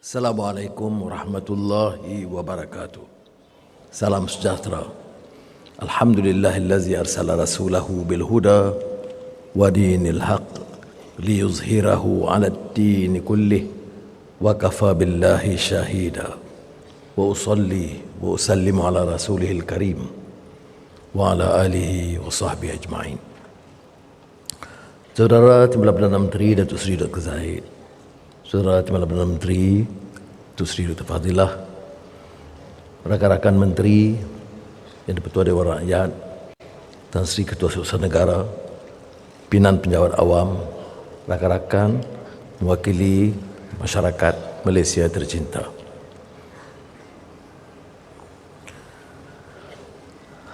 Assalamualaikum warahmatullahi wabarakatuh. Salam sejahtera. Alhamdulillahillazi arsala rasulahu bil huda wa dinil haq liyuzhirahu 'ala ad-din kullih wa kafa billahi shahida. Wa usalli wa usallimu ala rasulihil karim wa ala alihi wa sahbihi ajma'in. Saudara Timbalan Perdana Menteri Datuk Seri Dr. Zahid, Saudara Timbalan Perdana Menteri Datuk Seri Dr. Fadilah, rakan-rakan menteri yang di-Pertua Dewan Rakyat, Tan Sri Ketua Setiausaha Negara, pimpinan penjawat awam, rakan-rakan mewakili masyarakat Malaysia tercinta.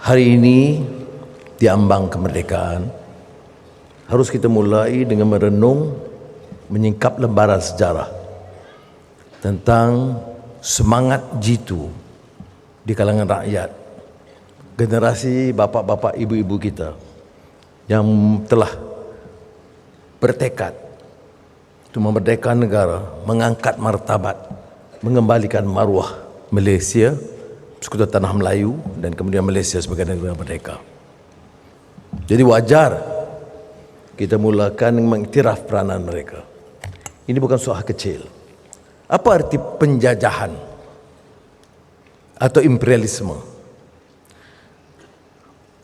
Hari ini di ambang kemerdekaan harus kita mulai dengan merenung, menyingkap lembaran sejarah tentang semangat jitu di kalangan rakyat, generasi bapa-bapa ibu-ibu kita yang telah bertekad untuk memerdekakan negara, mengangkat martabat, mengembalikan maruah Malaysia, persekutuan tanah Melayu, dan kemudian Malaysia sebagai negara merdeka. Jadi wajar kita mulakan mengiktiraf peranan mereka. Ini bukan soal kecil. Apa arti penjajahan atau imperialisme?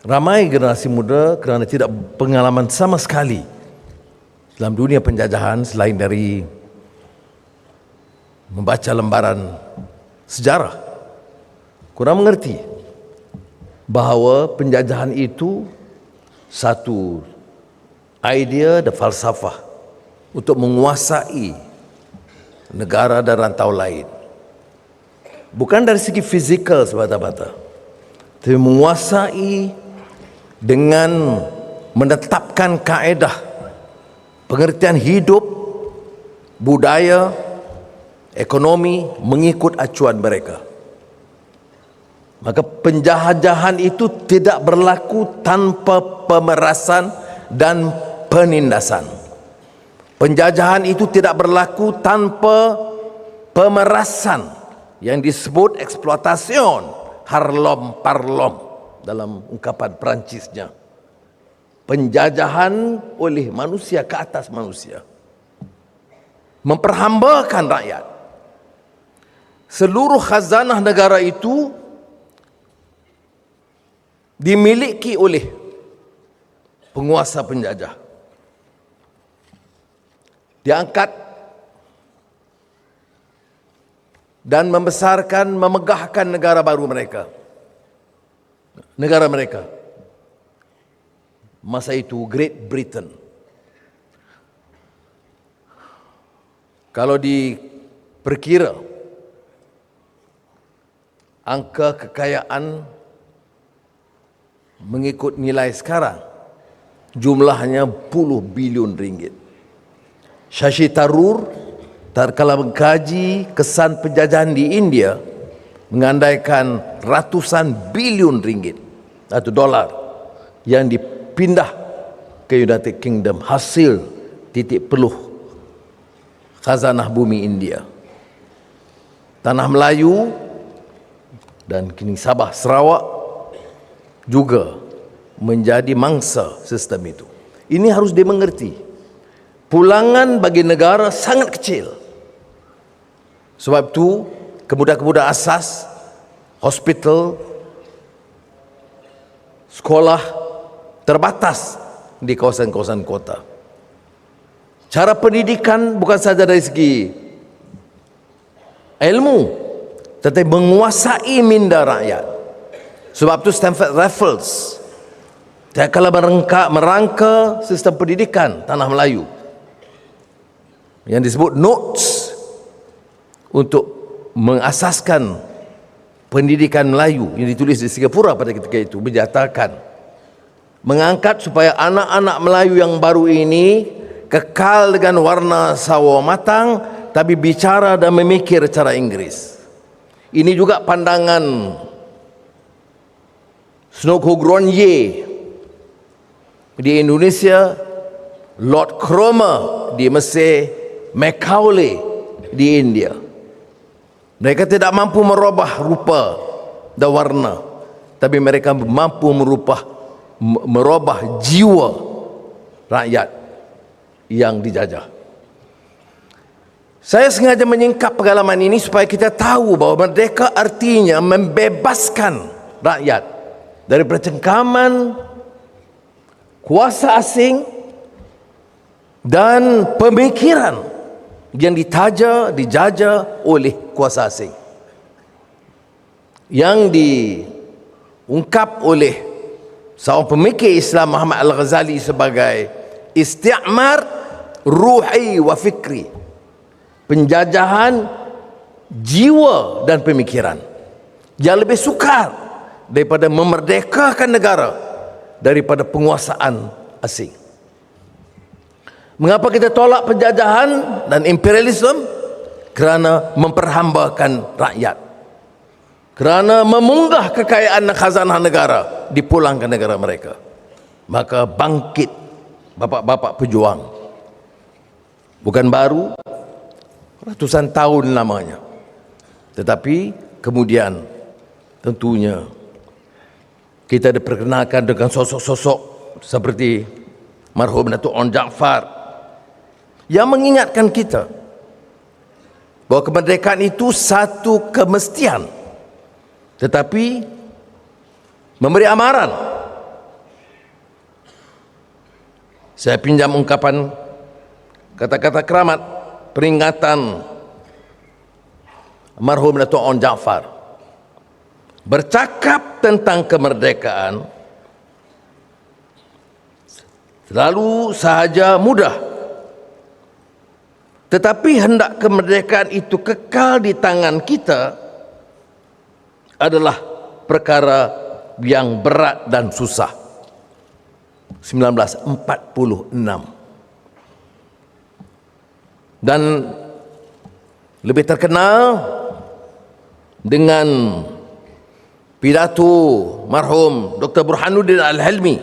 Ramai generasi muda kerana tidak pengalaman sama sekali dalam dunia penjajahan selain dari membaca lembaran sejarah, kurang mengerti bahawa penjajahan itu satu idea dan falsafah untuk menguasai negara dan rantau lain. Bukan dari segi fizikal semata-mata, tapi menguasai dengan menetapkan kaedah pengertian hidup, budaya, ekonomi mengikut acuan mereka. Maka penjajahan itu tidak berlaku tanpa pemerasan dan penindasan. Penjajahan itu tidak berlaku tanpa pemerasan yang disebut eksploitasion, harlom parlom dalam ungkapan Perancisnya. Penjajahan oleh manusia ke atas manusia, memperhambakan rakyat. Seluruh khazanah negara itu dimiliki oleh penguasa penjajah. Diangkat dan membesarkan, memegahkan negara baru mereka. Negara mereka. Masa itu Great Britain. Kalau diperkira angka kekayaan mengikut nilai sekarang, jumlahnya puluh bilion ringgit. Shashi Tharoor tatkala mengkaji kesan penjajahan di India mengandaikan ratusan bilion ringgit atau dolar yang dipindah ke United Kingdom hasil titik peluh khazanah bumi India. Tanah Melayu dan kini Sabah Sarawak juga menjadi mangsa sistem itu. Ini harus dimengerti. Pulangan bagi negara sangat kecil. Sebab itu kemudahan-kemudahan asas, hospital, sekolah terbatas di kawasan-kawasan kota. Cara pendidikan bukan saja dari segi ilmu, tetapi menguasai minda rakyat. Sebab itu Stanford Raffles kalau merangka sistem pendidikan tanah Melayu yang disebut notes untuk mengasaskan pendidikan Melayu yang ditulis di Singapura pada ketika itu, menyatakan mengangkat supaya anak-anak Melayu yang baru ini kekal dengan warna sawo matang tapi bicara dan memikir cara Inggris. Ini juga pandangan Snoghoronje di Indonesia, Lord Cromer di Mesir, Macaulay di India. Mereka tidak mampu merubah rupa dan warna, tapi mereka mampu merubah jiwa rakyat yang dijajah. Saya sengaja menyingkap pengalaman ini supaya kita tahu bahawa merdeka artinya membebaskan rakyat dari percengkaman kuasa asing dan pemikiran yang dijajah oleh kuasa asing, yang diungkap oleh seorang pemikir Islam Muhammad Al-Ghazali sebagai isti'mar ruhi wa fikri, penjajahan jiwa dan pemikiran, yang lebih sukar daripada memerdekakan negara daripada penguasaan asing. Mengapa kita tolak penjajahan dan imperialisme? Kerana memperhambakan rakyat, kerana memunggah kekayaan dan khazanah negara, dipulangkan negara mereka. Maka bangkit bapak-bapak pejuang, bukan baru, ratusan tahun lamanya, tetapi kemudian tentunya kita diperkenalkan dengan sosok-sosok seperti marhum Datuk On Jaafar yang mengingatkan kita bahawa kemerdekaan itu satu kemestian, tetapi memberi amaran. Saya pinjam ungkapan kata-kata keramat peringatan marhum Datuk On Jaafar. Bercakap tentang kemerdekaan selalu sahaja mudah, tetapi hendak kemerdekaan itu kekal di tangan kita adalah perkara yang berat dan susah. 1946. Dan lebih terkenal dengan pidato marhum Dr. Burhanuddin Al-Hilmi,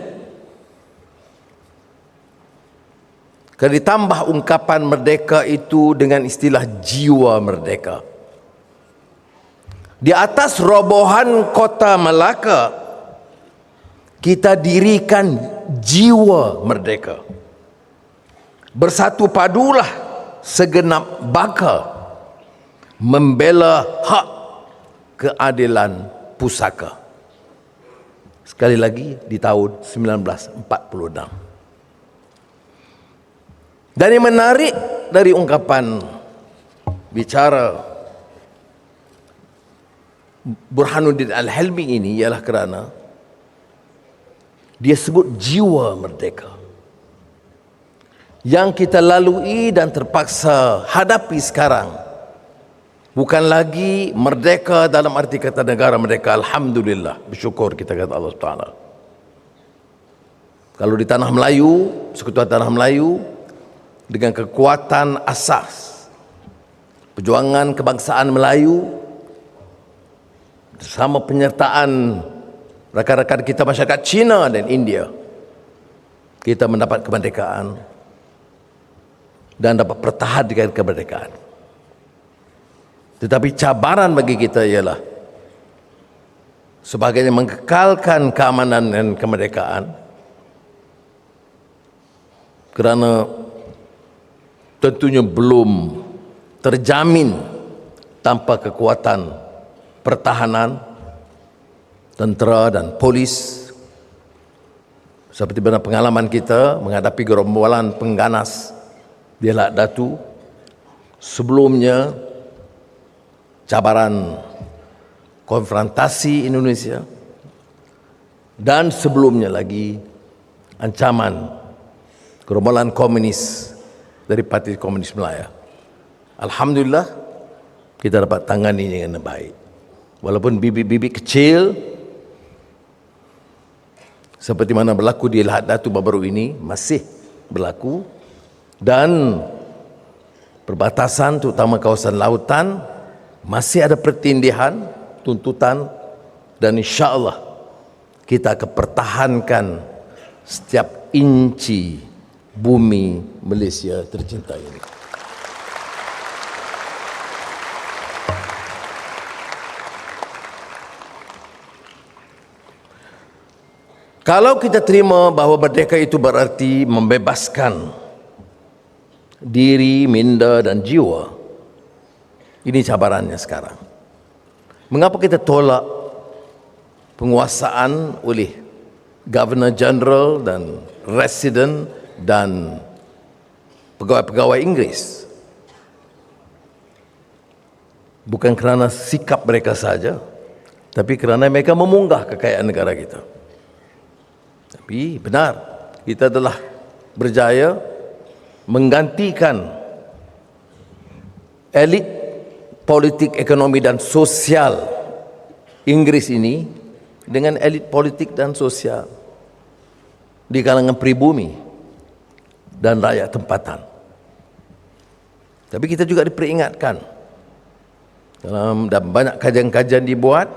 kalau ditambah ungkapan merdeka itu dengan istilah jiwa merdeka. Di atas robohan kota Melaka kita dirikan jiwa merdeka. Bersatu padulah segenap baka membela hak keadilan pusaka. Sekali lagi di tahun 1946. Dan yang menarik dari ungkapan bicara Burhanuddin Al-Hilmi ini ialah kerana dia sebut jiwa merdeka yang kita lalui dan terpaksa hadapi sekarang bukan lagi merdeka dalam arti kata negara merdeka. Alhamdulillah, bersyukur kita kata Allah Taala. Kalau di tanah Melayu, Persekutuan Tanah Melayu, dengan kekuatan asas perjuangan kebangsaan Melayu bersama penyertaan rakan-rakan kita masyarakat Cina dan India, kita mendapat kemerdekaan dan dapat pertahankan kemerdekaan. Tetapi cabaran bagi kita ialah sebagainya mengekalkan keamanan dan kemerdekaan, kerana tentunya belum terjamin tanpa kekuatan pertahanan, tentera dan polis. Seperti benar pengalaman kita menghadapi gerombolan pengganas di Lahad Datu. Sebelumnya cabaran konfrontasi Indonesia, dan sebelumnya lagi ancaman gerombolan komunis dari Parti Komunis Melaya. Alhamdulillah kita dapat tangani dengan baik. Walaupun bibit-bibit kecil seperti mana berlaku di Lahad Datu baru-baru ini masih berlaku, dan perbatasan terutama kawasan lautan masih ada pertindihan, tuntutan, dan insya-Allah kita akan pertahankan setiap inci bumi Malaysia tercinta ini. Kalau kita terima bahawa merdeka itu berarti membebaskan diri, minda dan jiwa, ini cabarannya sekarang. Mengapa kita tolak penguasaan oleh Governor General dan Resident dan pegawai-pegawai Inggeris? Bukan kerana sikap mereka saja, tapi kerana mereka memunggah kekayaan negara kita. Tapi benar, kita telah berjaya menggantikan elit politik, ekonomi dan sosial Inggris ini dengan elit politik dan sosial di kalangan pribumi dan rakyat tempatan. Tapi kita juga diperingatkan dan banyak kajian-kajian dibuat,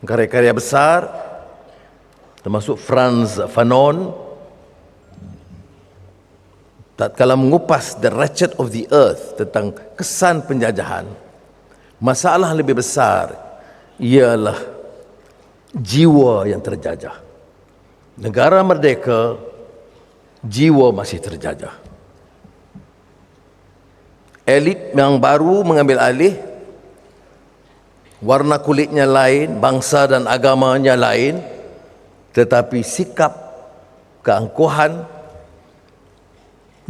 karya-karya besar termasuk Frantz Fanon tatkala mengupas The Wretched of the Earth tentang kesan penjajahan. Masalah lebih besar ialah jiwa yang terjajah. Negara merdeka, jiwa masih terjajah. Elit yang baru mengambil alih, warna kulitnya lain, bangsa dan agamanya lain, tetapi sikap keangkuhan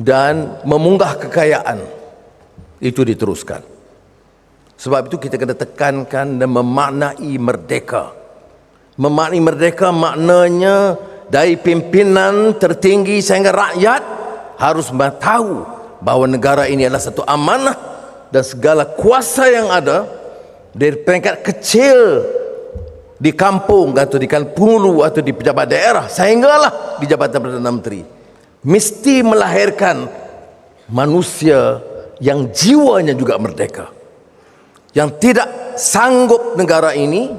dan memunggah kekayaan itu diteruskan. Sebab itu kita kena tekankan dan memaknai merdeka. Memaknai merdeka maknanya dari pimpinan tertinggi sehingga rakyat harus tahu bahawa negara ini adalah satu amanah dan segala kuasa yang ada dari peringkat kecil di kampung atau di Kanpulu atau di pejabat daerah sehinggalah di Jabatan Perdana Menteri mesti melahirkan manusia yang jiwanya juga merdeka, yang tidak sanggup negara ini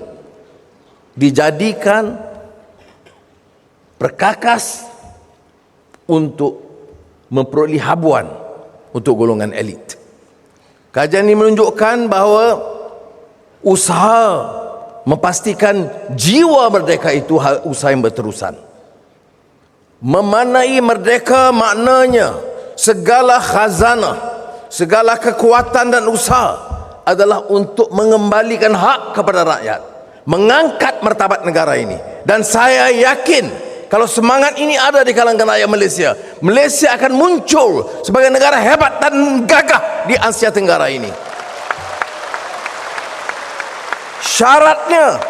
dijadikan perkakas untuk memperoleh habuan untuk golongan elit. Kajian ini menunjukkan bahawa usaha memastikan jiwa merdeka itu usaha yang berterusan. Memaknai merdeka maknanya segala khazanah, segala kekuatan dan usaha adalah untuk mengembalikan hak kepada rakyat, mengangkat martabat negara ini. Dan saya yakin kalau semangat ini ada di kalangan rakyat Malaysia, Malaysia akan muncul sebagai negara hebat dan gagah di Asia Tenggara ini. Syaratnya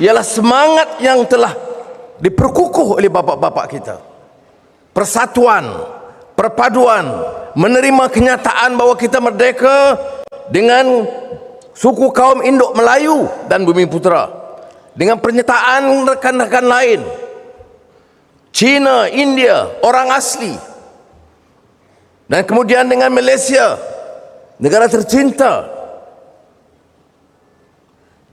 ialah semangat yang telah diperkukuh oleh bapak-bapak kita. Persatuan, perpaduan, menerima kenyataan bahawa kita merdeka dengan suku kaum Induk Melayu dan Bumi Putera, dengan pernyataan rekan-rekan lain, China, India, orang asli, dan kemudian dengan Malaysia, negara tercinta,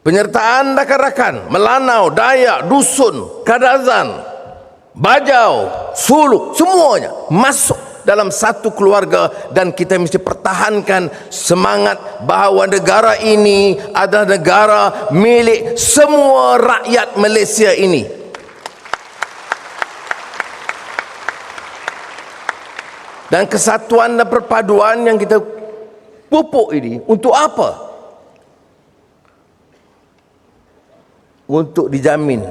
penyertaan rakan-rakan Melanau, Dayak, Dusun, Kadazan, Bajau, Suluk, semuanya masuk dalam satu keluarga. Dan kita mesti pertahankan semangat bahawa negara ini adalah negara milik semua rakyat Malaysia ini. Dan kesatuan dan perpaduan yang kita pupuk ini untuk apa? Untuk dijamin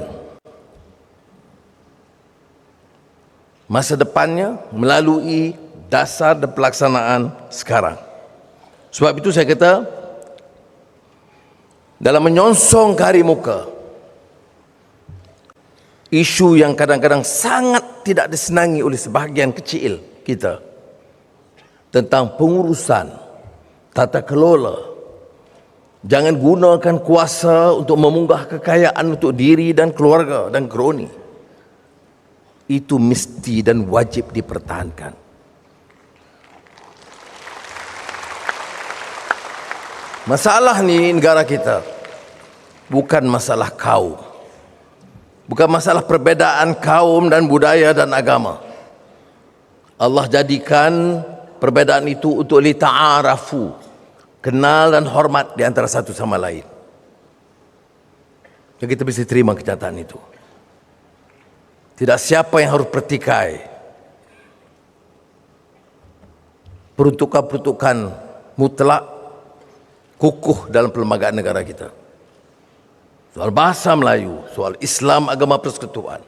masa depannya melalui dasar dan pelaksanaan sekarang. Sebab itu saya kata, dalam menyongsong ke hari muka, isu yang kadang-kadang sangat tidak disenangi oleh sebahagian kecil kita tentang pengurusan tata kelola, jangan gunakan kuasa untuk memunggah kekayaan untuk diri dan keluarga dan kroni. Itu mesti dan wajib dipertahankan. Masalah ni negara kita bukan masalah kaum, bukan masalah perbezaan kaum dan budaya dan agama. Allah jadikan perbezaan itu untuk lita'arafu, kenal dan hormat di antara satu sama lain. Jadi kita mesti terima kenyataan itu. Tidak siapa yang harus pertikai peruntukan-peruntukan mutlak kukuh dalam perlembagaan negara kita. Soal bahasa Melayu, soal Islam agama persekutuan,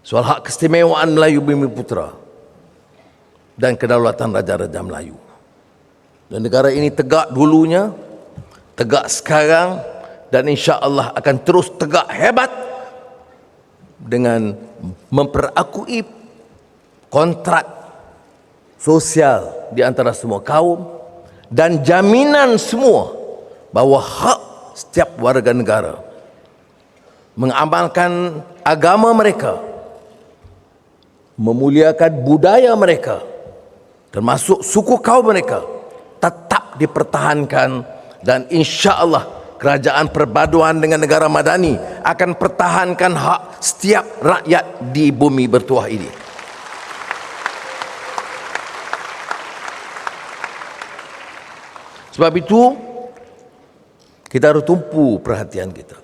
soal hak keistimewaan Melayu Bumi Putra dan kedaulatan Raja-Raja Melayu. Dan negara ini tegak dulunya, tegak sekarang, dan insya-Allah akan terus tegak hebat dengan memperakui kontrak sosial di antara semua kaum dan jaminan semua bahawa hak setiap warga negara mengamalkan agama mereka, memuliakan budaya mereka, termasuk suku kaum mereka, tetap dipertahankan. Dan insya-Allah kerajaan perpaduan dengan negara madani akan pertahankan hak setiap rakyat di bumi bertuah ini. Sebab itu kita harus tumpu perhatian kita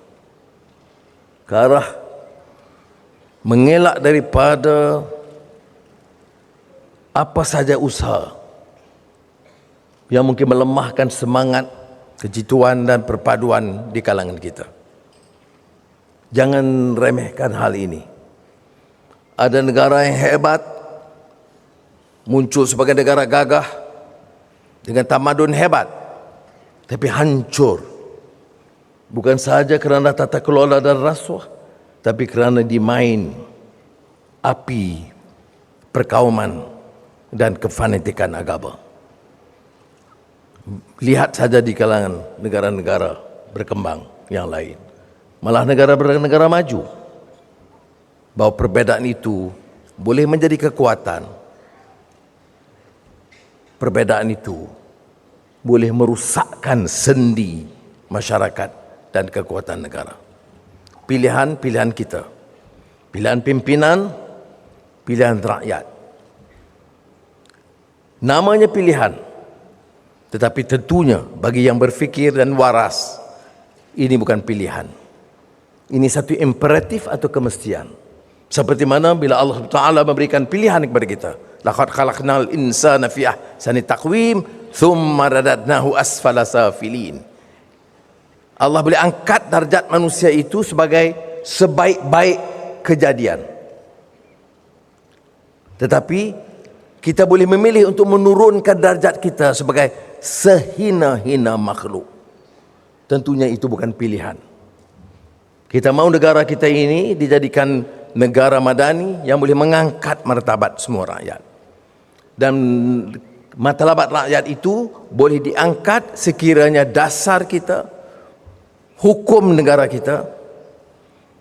ke arah mengelak daripada apa saja usaha yang mungkin melemahkan semangat kejituan dan perpaduan di kalangan kita. Jangan remehkan hal ini. Ada negara yang hebat muncul sebagai negara gagah dengan tamadun hebat, tapi hancur bukan sahaja kerana tata kelola dan rasuah, tapi kerana dimain api perkauman dan kefanatikan agama. Lihat saja di kalangan negara-negara berkembang yang lain, malah negara-negara maju, bahawa perbezaan itu boleh menjadi kekuatan. Perbezaan itu boleh merusakkan sendi masyarakat dan kekuatan negara. Pilihan-pilihan kita, pilihan pimpinan, pilihan rakyat. Namanya pilihan, tetapi tentunya bagi yang berfikir dan waras, ini bukan pilihan. Ini satu imperatif atau kemestian. Seperti mana bila Allah Ta'ala memberikan pilihan kepada kita. Laqad khalaqnal insana fi ahsani taqwim thumma radadnahu asfala safilin. Allah boleh angkat darjat manusia itu sebagai sebaik-baik kejadian. Tetapi kita boleh memilih untuk menurunkan darjat kita sebagai sehina-hina makhluk. Tentunya itu bukan pilihan. Kita mahu negara kita ini dijadikan negara madani yang boleh mengangkat martabat semua rakyat. Dan martabat rakyat itu boleh diangkat sekiranya dasar kita, hukum negara kita,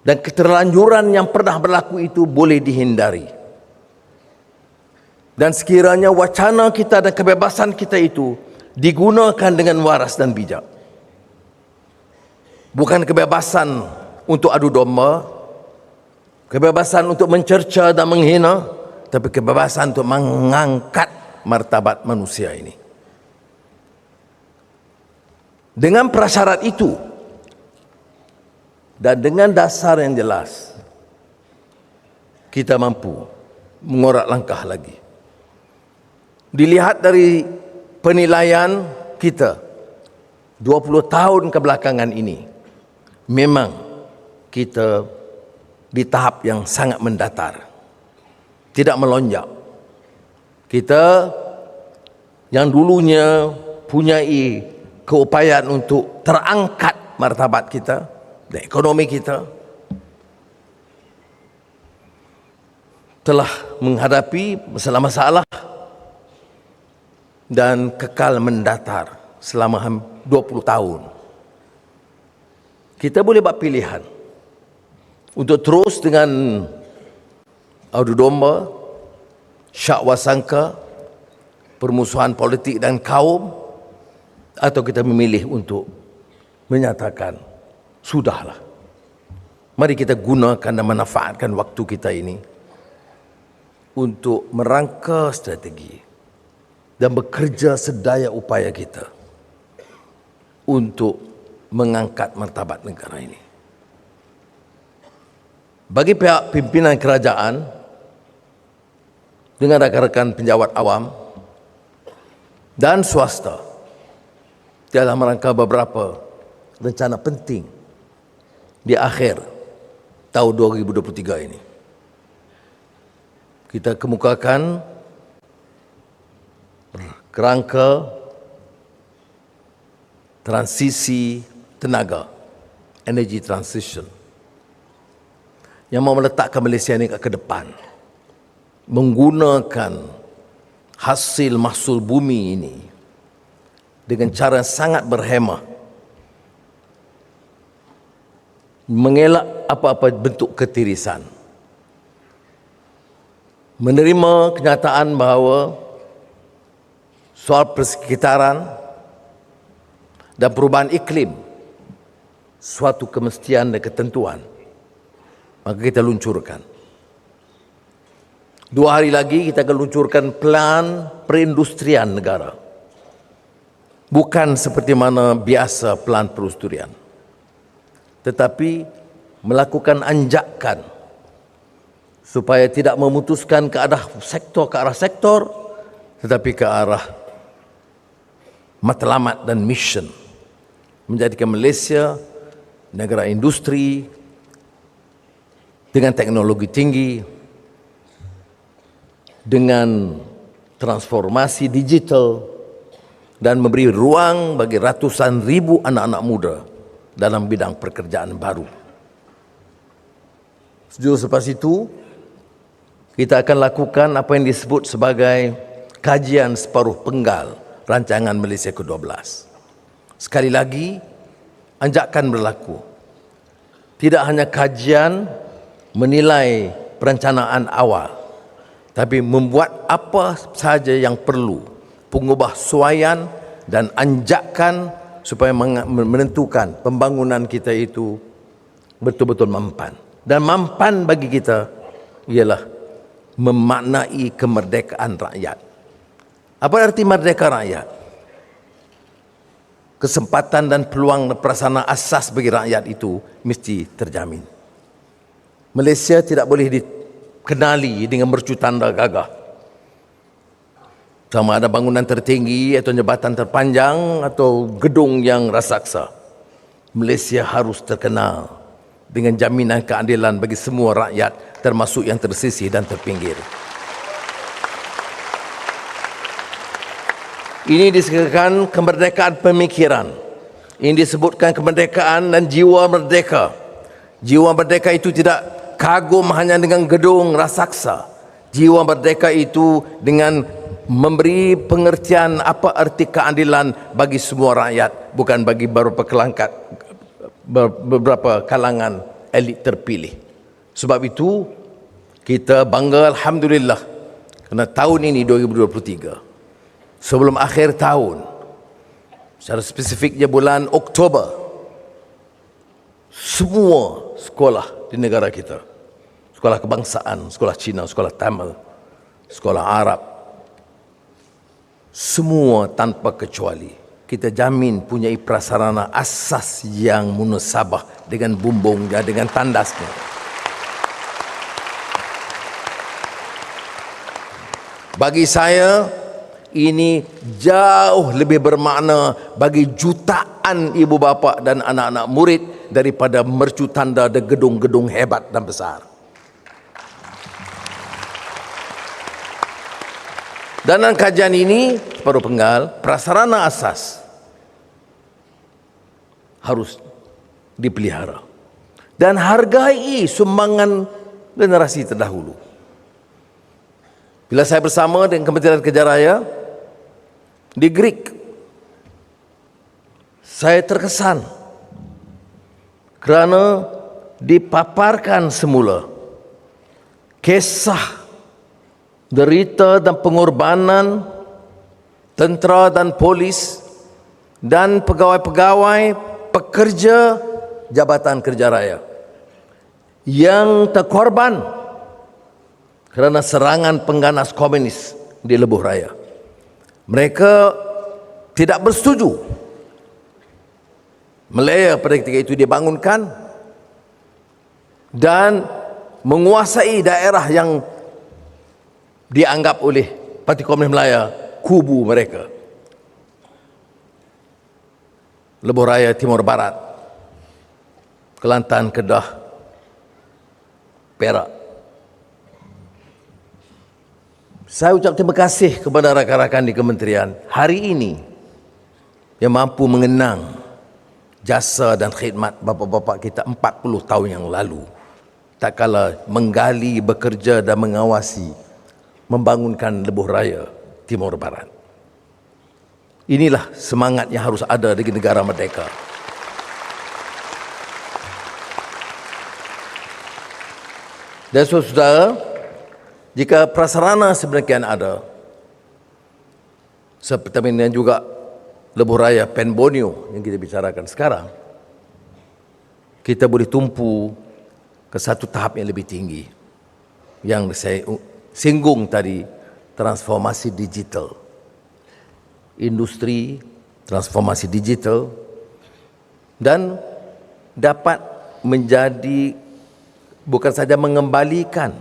dan keterlanjuran yang pernah berlaku itu boleh dihindari. Dan sekiranya wacana kita dan kebebasan kita itu digunakan dengan waras dan bijak. Bukan kebebasan untuk adu domba, kebebasan untuk mencerca dan menghina, tapi kebebasan untuk mengangkat martabat manusia ini. Dengan prasyarat itu dan dengan dasar yang jelas, kita mampu mengorak langkah lagi. Dilihat dari penilaian kita 20 tahun kebelakangan ini, memang kita di tahap yang sangat mendatar, tidak melonjak. Kita yang dulunya punyai keupayaan untuk terangkat martabat kita dan ekonomi kita, telah menghadapi masalah-masalah dan kekal mendatar selama 20 tahun. Kita boleh buat pilihan untuk terus dengan adu domba, syak wasangka, permusuhan politik dan kaum, atau kita memilih untuk menyatakan sudahlah, mari kita gunakan dan manfaatkan waktu kita ini untuk merangka strategi dan bekerja sedaya upaya kita untuk mengangkat martabat negara ini. Bagi pihak pimpinan kerajaan dengan rakan-rakan penjawat awam dan swasta dalam rangka beberapa rencana penting di akhir tahun 2023 ini, kita kemukakan kerangka transisi tenaga, energy transition, yang mau meletakkan Malaysia ini ke depan, menggunakan hasil mahsul bumi ini dengan cara sangat berhemah, mengelak apa-apa bentuk ketirisan, menerima kenyataan bahawa soal persekitaran dan perubahan iklim suatu kemestian dan ketentuan, maka kita luncurkan. 2 hari lagi kita akan luncurkan plan perindustrian negara. Bukan seperti mana biasa plan perindustrian, tetapi melakukan anjakan supaya tidak memutuskan ke arah sektor, tetapi ke arah matlamat dan mission, menjadikan Malaysia negara industri dengan teknologi tinggi, dengan transformasi digital, dan memberi ruang bagi ratusan ribu anak-anak muda dalam bidang pekerjaan baru. Sejauh selepas itu, kita akan lakukan apa yang disebut sebagai kajian separuh penggal rancangan Malaysia ke-12. Sekali lagi, anjakan berlaku. Tidak hanya kajian menilai perencanaan awal, tapi membuat apa sahaja yang perlu, pengubahsuaian dan anjakan supaya menentukan pembangunan kita itu betul-betul mampan. Dan mampan bagi kita ialah memaknai kemerdekaan rakyat. Apa arti merdeka rakyat? Kesempatan dan peluang prasarana asas bagi rakyat itu mesti terjamin. Malaysia tidak boleh dikenali dengan mercu tanda gagah. Sama ada bangunan tertinggi atau jabatan terpanjang atau gedung yang raksasa. Malaysia harus terkenal dengan jaminan keadilan bagi semua rakyat, termasuk yang tersisih dan terpinggir. Ini disebutkan kemerdekaan pemikiran. Ini disebutkan kemerdekaan dan jiwa merdeka. Jiwa merdeka itu tidak kagum hanya dengan gedung raksasa. Jiwa merdeka itu dengan memberi pengertian apa arti keadilan bagi semua rakyat, bukan bagi beberapa kalangan elit terpilih. Sebab itu kita bangga, alhamdulillah, kerana tahun ini 2023, sebelum akhir tahun, secara spesifiknya bulan Oktober, semua sekolah di negara kita, sekolah kebangsaan, sekolah Cina, sekolah Tamil, sekolah Arab, semua tanpa kecuali kita jamin punyai prasarana asas yang munasabah dengan bumbungnya, dengan tandasnya. Bagi saya, ini jauh lebih bermakna bagi jutaan ibu bapa dan anak-anak murid daripada mercu tanda dan gedung-gedung hebat dan besar. Dan dalam kajian ini, separuh penggal, prasarana asas harus dipelihara dan hargai sumbangan generasi terdahulu. Bila saya bersama dengan Kementerian Kerja Raya di Greek, saya terkesan kerana dipaparkan semula kisah derita dan pengorbanan tentera dan polis dan pegawai-pegawai pekerja Jabatan Kerja Raya yang terkorban kerana serangan pengganas komunis di Lebuh Raya. Mereka tidak bersetuju Malaya pada ketika itu dibangunkan, dan menguasai daerah yang dianggap oleh Parti Komunis Malaya kubu mereka. Lebuh Raya Timur Barat, Kelantan, Kedah, Perak. Saya ucap terima kasih kepada rakan-rakan di kementerian hari ini yang mampu mengenang jasa dan khidmat bapa-bapa kita 40 tahun yang lalu, tak kala menggali, bekerja dan mengawasi membangunkan Lebuh Raya Timur Barat. Inilah semangat yang harus ada di negara merdeka. Dan saudara, jika prasarana sedemikian ada, seperti yang juga Lebuh Raya Pen Borneo yang kita bicarakan sekarang, kita boleh tumpu ke satu tahap yang lebih tinggi yang saya singgung tadi, transformasi digital. Industri, transformasi digital, dan dapat menjadi bukan saja mengembalikan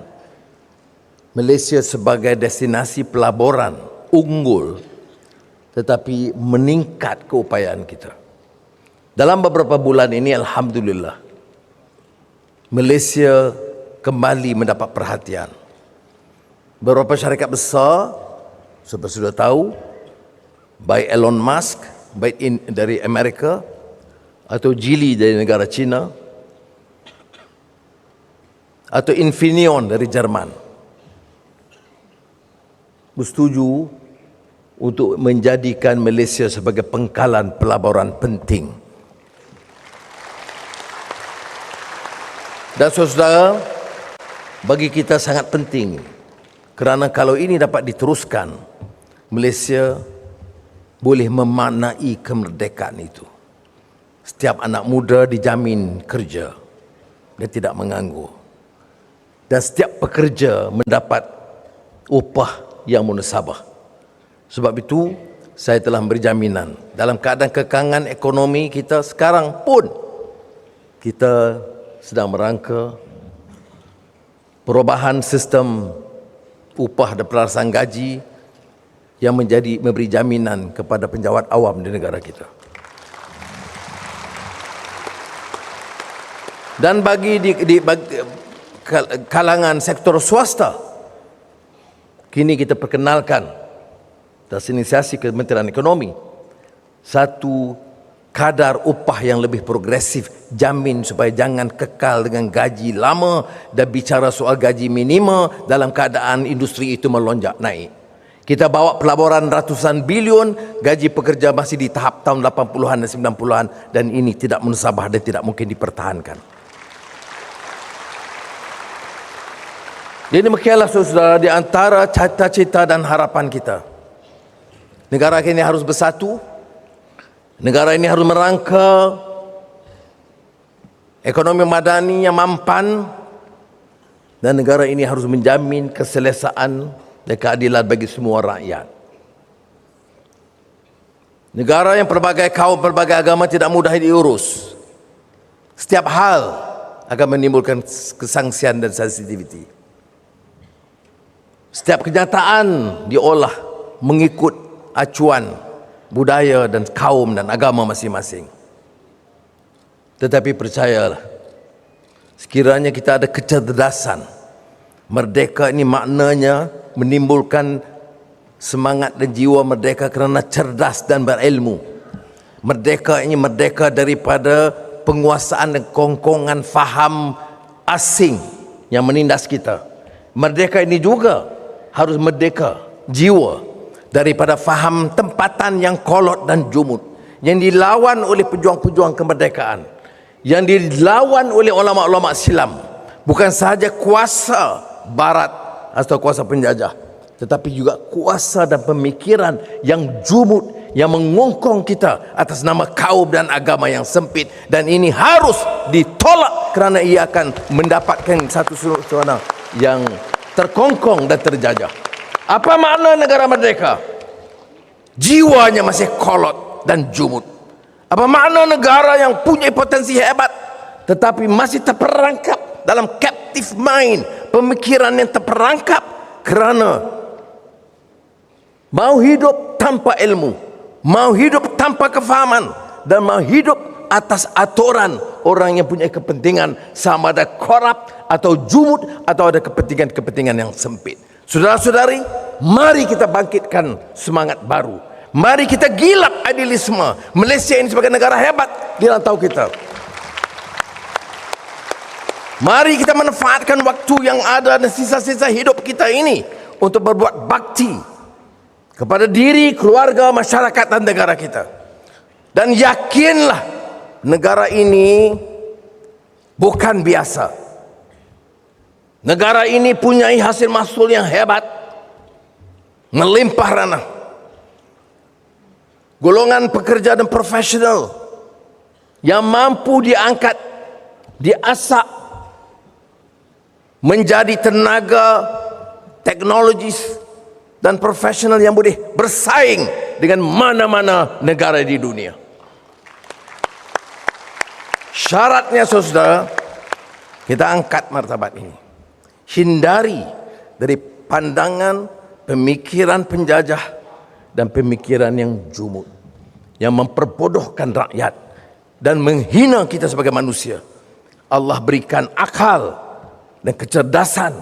Malaysia sebagai destinasi pelaburan unggul, tetapi meningkat keupayaan kita. Dalam beberapa bulan ini, alhamdulillah, Malaysia kembali mendapat perhatian. Beberapa syarikat besar, seperti sudah tahu, baik Elon Musk, baik dari Amerika atau Geely dari negara China atau Infineon dari Jerman, bersetuju untuk menjadikan Malaysia sebagai pangkalan pelaburan penting. Dan saudara, bagi kita sangat penting, kerana kalau ini dapat diteruskan, Malaysia boleh memaknai kemerdekaan itu. Setiap anak muda dijamin kerja dan tidak menganggur. Dan setiap pekerja mendapat upah yang munasabah. Sebab itu, saya telah memberi jaminan dalam keadaan kekangan ekonomi kita sekarang pun, kita sedang merangka perubahan sistem upah dan pelarasan gaji yang memberi jaminan kepada penjawat awam di negara kita. Dan bagi kalangan sektor swasta, kini kita perkenalkan atas inisiasi Kementerian Ekonomi satu kadar upah yang lebih progresif, jamin supaya jangan kekal dengan gaji lama dan bicara soal gaji minima dalam keadaan industri itu melonjak naik. Kita bawa pelaburan ratusan bilion, gaji pekerja masih di tahap tahun 80-an dan 90-an, dan ini tidak munasabah dan tidak mungkin dipertahankan. Jadi demikianlah saudara, di antara cita-cita dan harapan kita. Negara ini harus bersatu, negara ini harus merangka ekonomi madani yang mampan, dan negara ini harus menjamin keselesaan dan keadilan bagi semua rakyat. Negara yang pelbagai kaum, pelbagai agama tidak mudah diurus. Setiap hal akan menimbulkan kesangsian dan sensitivity. Setiap kenyataan diolah mengikut acuan budaya dan kaum dan agama masing-masing. Tetapi percayalah, sekiranya kita ada kecerdasan, merdeka ini maknanya menimbulkan semangat dan jiwa merdeka kerana cerdas dan berilmu. Merdeka ini merdeka daripada penguasaan dan kongkongan faham asing yang menindas kita. Merdeka ini juga harus merdeka jiwa daripada faham tempatan yang kolot dan jumud, yang dilawan oleh pejuang-pejuang kemerdekaan, yang dilawan oleh ulama-ulama Islam. Bukan sahaja kuasa Barat atau kuasa penjajah, tetapi juga kuasa dan pemikiran yang jumud, yang mengongkong kita atas nama kaum dan agama yang sempit, dan ini harus ditolak kerana ia akan mendapatkan satu suasana yang terkongkong dan terjajah. Apa makna negara merdeka? Jiwanya masih kolot dan jumud. Apa makna negara yang punya potensi hebat tetapi masih terperangkap dalam captive mind, pemikiran yang terperangkap kerana mau hidup tanpa ilmu, mau hidup tanpa kefahaman, dan mau hidup atas aturan orang yang punya kepentingan, sama ada korup atau jumud atau ada kepentingan-kepentingan yang sempit. Saudara-saudari, mari kita bangkitkan semangat baru. Mari kita gilap idealisme. Malaysia ini sebagai negara hebat di rantau kita. Mari kita manfaatkan waktu yang ada dan sisa-sisa hidup kita ini untuk berbuat bakti kepada diri, keluarga, masyarakat dan negara kita. Dan yakinlah, negara ini bukan biasa. Negara ini punya hasil mahsul yang hebat, melimpah ranah. Golongan pekerja dan profesional yang mampu diangkat, diasah menjadi tenaga teknologis dan profesional yang boleh bersaing dengan mana-mana negara di dunia. Syaratnya, saudara, kita angkat martabat ini. Hindari dari pandangan pemikiran penjajah dan pemikiran yang jumud, yang memperbodohkan rakyat dan menghina kita sebagai manusia. Allah berikan akal dan kecerdasan.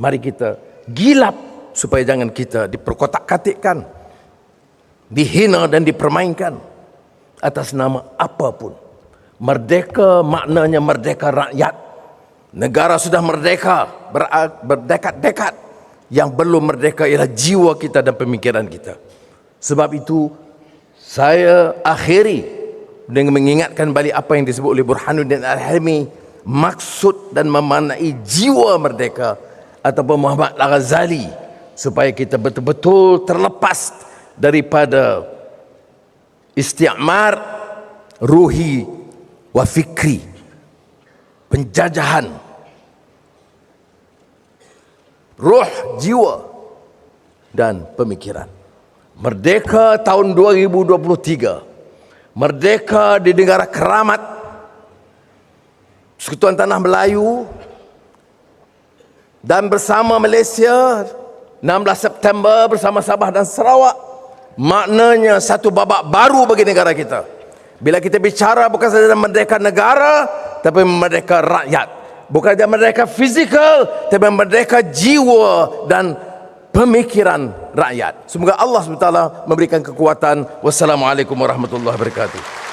Mari kita gilap supaya jangan kita diperkotak-katikkan, dihina dan dipermainkan atas nama apapun. Merdeka maknanya merdeka rakyat. Negara sudah merdeka berdekad-dekad. Yang belum merdeka ialah jiwa kita dan pemikiran kita. Sebab itu saya akhiri dengan mengingatkan balik apa yang disebut oleh Burhanuddin Al-Hilmi, maksud dan memaknai jiwa merdeka ataupun Muhammad Al-Ghazali, supaya kita betul-betul terlepas daripada isti'mar ruhi wa fikri, penjajahan ruh, jiwa dan pemikiran. Merdeka tahun 2023, merdeka di negara keramat Persekutuan Tanah Melayu, dan bersama Malaysia 16 September bersama Sabah dan Sarawak, maknanya satu babak baru bagi negara kita. Bila kita bicara bukan saja merdeka negara, tapi merdeka rakyat. Bukan saja merdeka fizikal, tapi merdeka jiwa dan pemikiran rakyat. Semoga Allah SWT memberikan kekuatan. Wassalamualaikum warahmatullahi wabarakatuh.